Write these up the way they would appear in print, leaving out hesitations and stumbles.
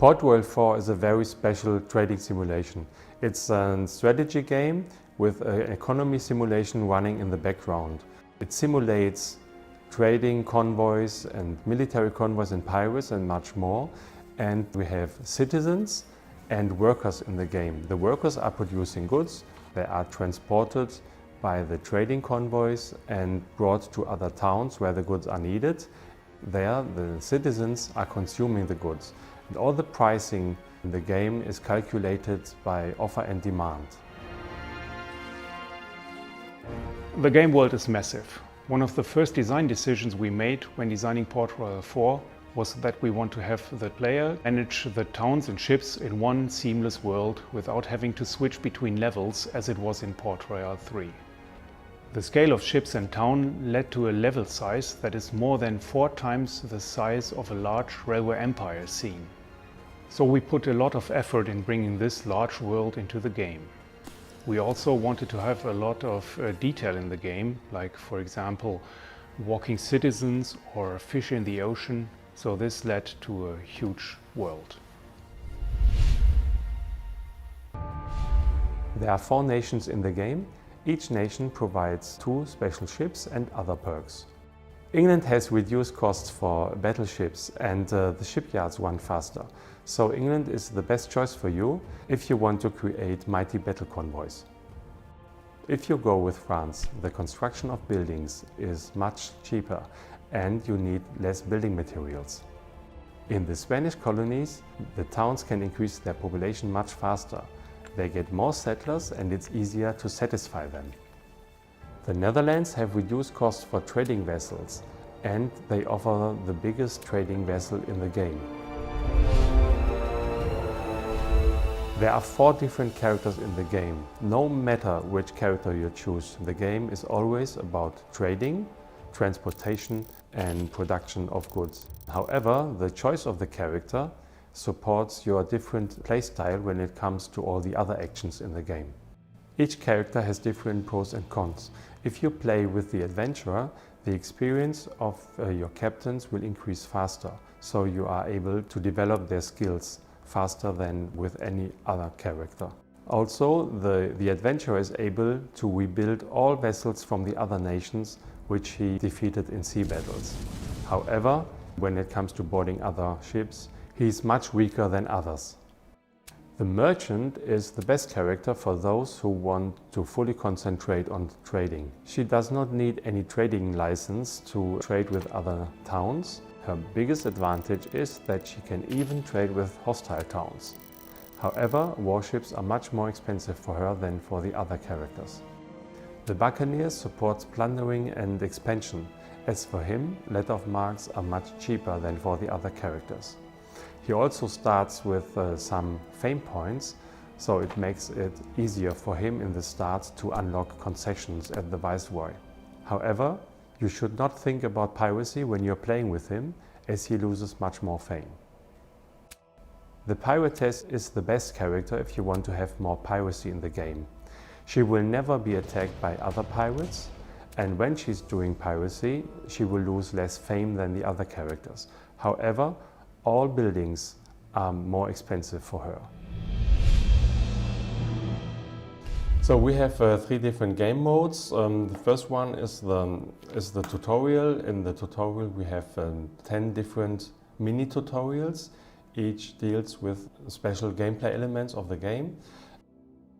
Port Royale 4 is a very special trading simulation. It's a strategy game with an economy simulation running in the background. It simulates trading convoys and military convoys and pirates and much more. And we have citizens and workers in the game. The workers are producing goods. They are transported by the trading convoys and brought to other towns where the goods are needed. There, the citizens are consuming the goods. And all the pricing in the game is calculated by offer and demand. The game world is massive. One of the first design decisions we made when designing Port Royale 4 was that we want to have the player manage the towns and ships in one seamless world without having to switch between levels as it was in Port Royale 3. The scale of ships and town led to a level size that is more than 4 times the size of a large railway empire scene. So we put a lot of effort in bringing this large world into the game. We also wanted to have a lot of detail in the game, like for example walking citizens or fish in the ocean, so this led to a huge world. There are 4 nations in the game. Each nation provides 2 special ships and other perks. England has reduced costs for battleships and the shipyards run faster. So England is the best choice for you if you want to create mighty battle convoys. If you go with France, the construction of buildings is much cheaper and you need less building materials. In the Spanish colonies, the towns can increase their population much faster. They get more settlers and it's easier to satisfy them. The Netherlands have reduced costs for trading vessels and they offer the biggest trading vessel in the game. There are 4 different characters in the game. No matter which character you choose, the game is always about trading, transportation and production of goods. However, the choice of the character supports your different playstyle when it comes to all the other actions in the game. Each character has different pros and cons. If you play with the adventurer, the experience of your captains will increase faster, so you are able to develop their skills faster than with any other character. Also, the adventurer is able to rebuild all vessels from the other nations which he defeated in sea battles. However, when it comes to boarding other ships, he is much weaker than others. The merchant is the best character for those who want to fully concentrate on trading. She does not need any trading license to trade with other towns. Her biggest advantage is that she can even trade with hostile towns. However, warships are much more expensive for her than for the other characters. The buccaneer supports plundering and expansion. As for him, letter of marques are much cheaper than for the other characters. He also starts with some fame points, so it makes it easier for him in the start to unlock concessions at the Viceroy. However, you should not think about piracy when you're playing with him, as he loses much more fame. The piratess is the best character if you want to have more piracy in the game. She will never be attacked by other pirates, and when she's doing piracy, she will lose less fame than the other characters. However, all buildings are more expensive for her. So we have 3 different game modes. The first one is the tutorial. In the tutorial we have 10 different mini tutorials. Each deals with special gameplay elements of the game.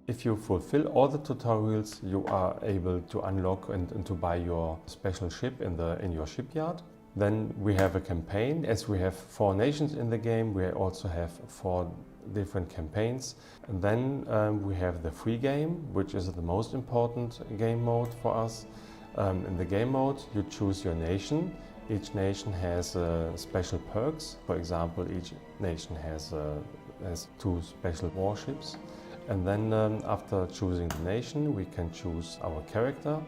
If you fulfill all the tutorials, you are able to unlock and to buy your special ship in your shipyard. Then we have a campaign. As we have 4 nations in the game, we also have 4 different campaigns. And then we have the free game, which is the most important game mode for us. In the game mode, you choose your nation. Each nation has special perks. For example, each nation has 2 special warships. And then after choosing the nation, we can choose our character.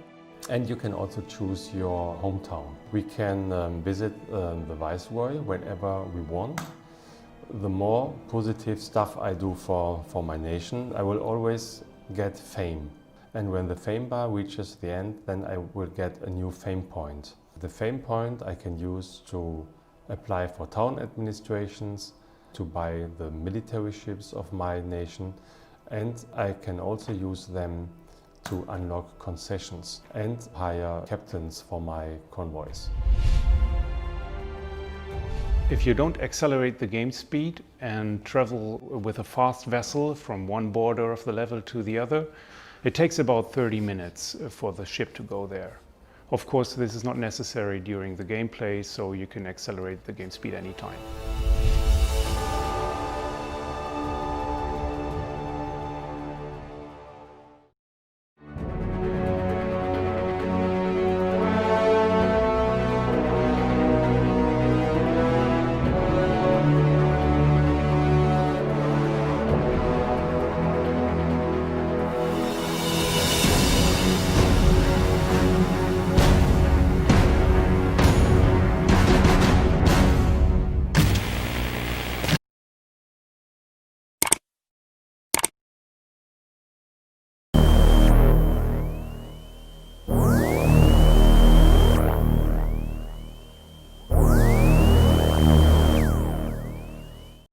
And you can also choose your hometown. We can visit the Viceroy whenever we want. The more positive stuff I do for my nation, I will always get fame. And when the fame bar reaches the end, then I will get a new fame point. The fame point I can use to apply for town administrations, to buy the military ships of my nation, and I can also use them to unlock concessions and hire captains for my convoys. If you don't accelerate the game speed and travel with a fast vessel from one border of the level to the other, it takes about 30 minutes for the ship to go there. Of course, this is not necessary during the gameplay, so you can accelerate the game speed anytime.